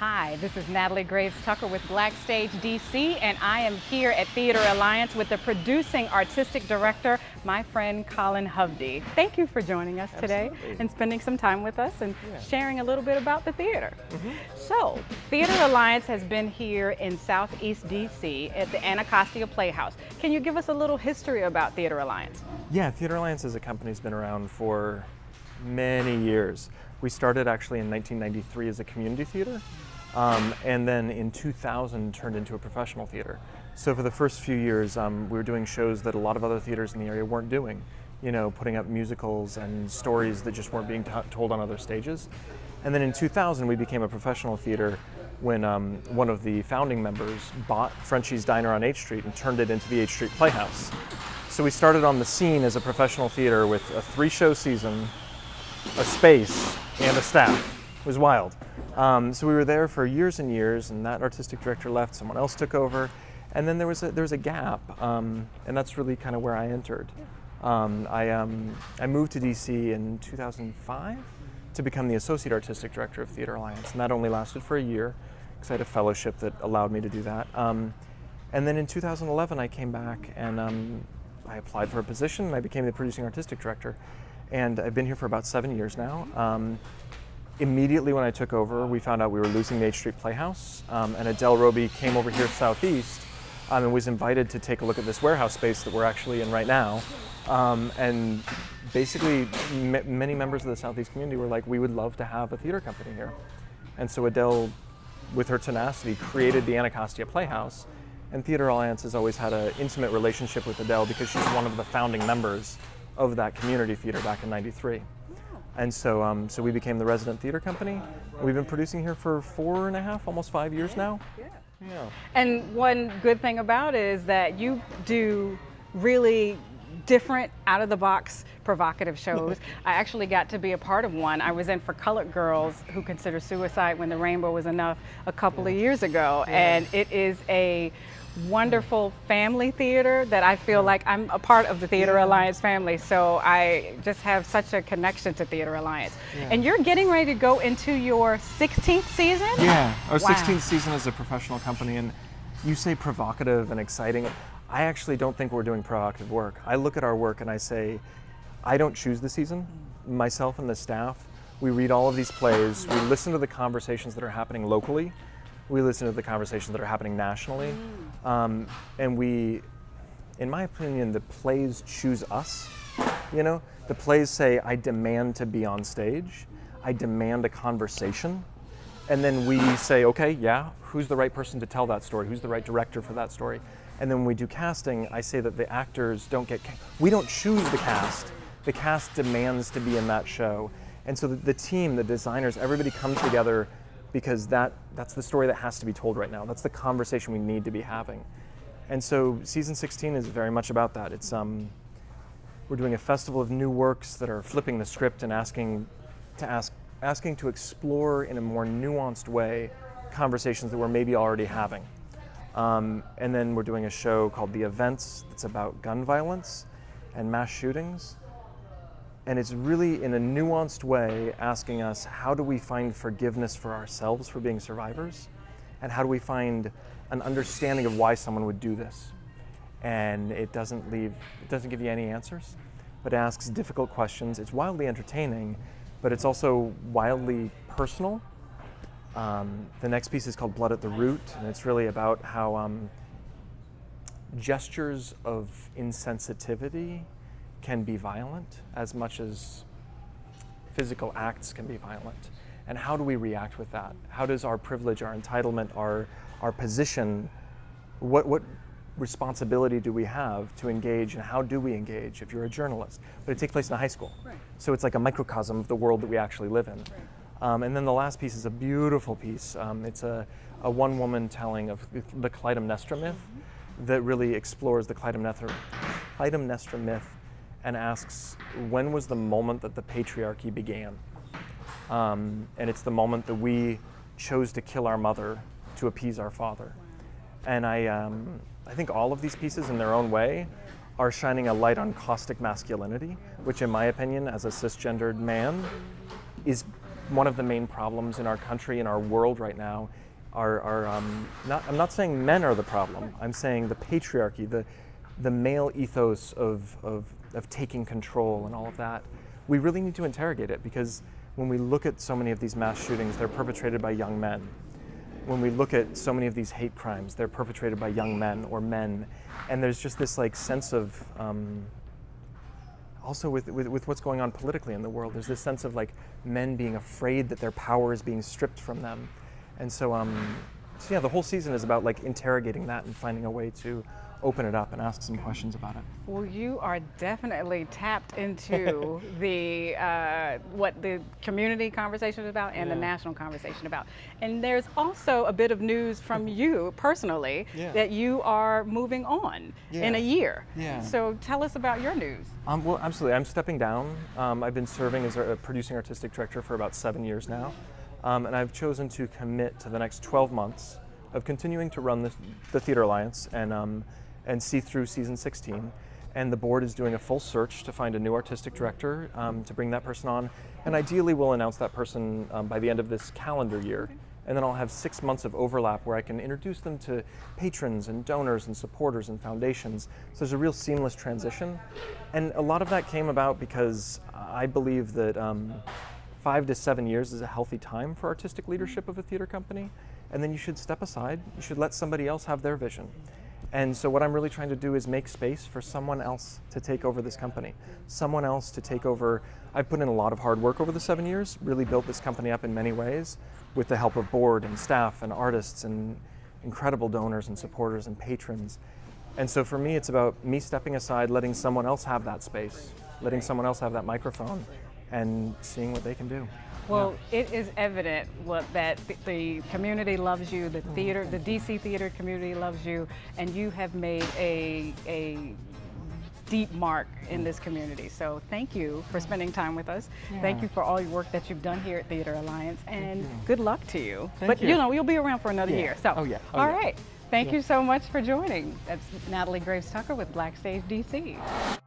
Hi, this is Natalie Graves Tucker with BlackstageDC, and I am here at Theater Alliance with the producing artistic director, my friend Colin Hovde. Thank you for joining us today and spending some time with us and sharing a little bit about the theater. So, Theater Alliance has been here in Southeast DC at the Anacostia Playhouse. Can you give us a little history about Theater Alliance? Yeah, Theater Alliance as a company has been around for many years. We started actually in 1993 as a community theater, and then in 2000 turned into a professional theater. So for the first few years, we were doing shows that a lot of other theaters in the area weren't doing. You know, putting up musicals and stories that just weren't being told on other stages. And then in 2000, we became a professional theater when one of the founding members bought Frenchie's Diner on H Street and turned it into the H Street Playhouse. So we started on the scene as a professional theater with a 3-show season, a space, and a staff. It was wild. So we were there for years and years, and that artistic director left, someone else took over, and then there was a gap, and that's really kind of where I entered. I moved to DC in 2005 to become the associate artistic director of Theater Alliance, and that only lasted for a year because I had a fellowship that allowed me to do that. And then in 2011 I came back and I applied for a position and I became the producing artistic director. And I've been here for about 7 years now. Immediately when I took over, we found out we were losing the H Street Playhouse, and Adele Roby came over here southeast and was invited to take a look at this warehouse space that we're actually in right now. And basically, many members of the southeast community were like, we would love to have a theater company here. And so Adele, with her tenacity, created the Anacostia Playhouse. And Theater Alliance has always had an intimate relationship with Adele because she's one of the founding members of that community theater back in '93. And so we became the resident theater company. We've been producing here for 4.5, almost 5 years now. Yeah. And one good thing about it is that you do really different, out-of-the-box, provocative shows. I actually got to be a part of one. I was in For Colored Girls Who Consider Suicide When the Rainbow Was Enough a couple of years ago, and it is a wonderful family theater that I feel like I'm a part of the Theater Alliance family, so I just have such a connection to Theater Alliance. And you're getting ready to go into your 16th season? Yeah, our 16th season as a professional company, and you say provocative and exciting. I actually don't think we're doing provocative work. I look at our work and I say, I don't choose the season. Myself and the staff, we read all of these plays, we listen to the conversations that are happening locally, we listen to the conversations that are happening nationally, and we, in my opinion, the plays choose us. You know, the plays say, I demand to be on stage, I demand a conversation, and then we say, okay, yeah, who's the right person to tell that story? Who's the right director for that story? And then when we do casting, I say that the actors don't get, we don't choose the cast demands to be in that show. And so the team, the designers, everybody comes together because that's the story that has to be told right now. That's the conversation we need to be having. And so season 16 is very much about that. It's we're doing a festival of new works that are flipping the script and asking to explore in a more nuanced way conversations that we're maybe already having. And then we're doing a show called The Events that's about gun violence and mass shootings. And it's really in a nuanced way asking us, how do we find forgiveness for ourselves for being survivors? And how do we find an understanding of why someone would do this? And it doesn't give you any answers, but it asks difficult questions. It's wildly entertaining, but it's also wildly personal. The next piece is called Blood at the Root, and it's really about how gestures of insensitivity can be violent as much as physical acts can be violent. And how do we react with that? How does our privilege, our entitlement, our position, what responsibility do we have to engage, and how do we engage if you're a journalist? But it takes place in a high school. So it's like a microcosm of the world that we actually live in. And then the last piece is a beautiful piece. It's a one-woman telling of the Clytemnestra myth that really explores the Clytemnestra myth and asks, when was the moment that the patriarchy began? And it's the moment that we chose to kill our mother to appease our father. And I think all of these pieces in their own way are shining a light on caustic masculinity, which in my opinion, as a cisgendered man, is one of the main problems in our country, in our world right now, I'm not saying men are the problem. I'm saying the patriarchy, the male ethos of taking control and all of that. We really need to interrogate it, because when we look at so many of these mass shootings, they're perpetrated by young men. When we look at so many of these hate crimes, they're perpetrated by young men or men. And there's just this like sense of, also with what's going on politically in the world, there's this sense of like men being afraid that their power is being stripped from them. And so yeah, the whole season is about like interrogating that and finding a way to open it up and ask some questions about it. Well, you are definitely tapped into the what the community conversation is about and the national conversation about. And there's also a bit of news from you personally that you are moving on in a year. So tell us about your news. Well, absolutely. I'm stepping down. I've been serving as a producing artistic director for about 7 years now. And I've chosen to commit to the next 12 months of continuing to run the Theater Alliance and see through season 16. And the board is doing a full search to find a new artistic director to bring that person on. And ideally we'll announce that person by the end of this calendar year. And then I'll have 6 months of overlap where I can introduce them to patrons and donors and supporters and foundations. So there's a real seamless transition. And a lot of that came about because I believe that 5 to 7 years is a healthy time for artistic leadership of a theater company. And then you should step aside. You should let somebody else have their vision. And so what I'm really trying to do is make space for someone else to take over this company. Someone else to take over. I've put in a lot of hard work over the 7 years, really built this company up in many ways with the help of board and staff and artists and incredible donors and supporters and patrons. And so for me, it's about me stepping aside, letting someone else have that space, letting someone else have that microphone, and seeing what they can do. Well, it is evident that the community loves you, the theater, the DC theater community loves you, and you have made a deep mark in this community. So thank you for spending time with us. Thank you for all your work that you've done here at Theater Alliance, and good luck to you. But you know, you'll be around for another year. So, all right. Thank you so much for joining. That's Natalie Graves Tucker with BlackstageDC.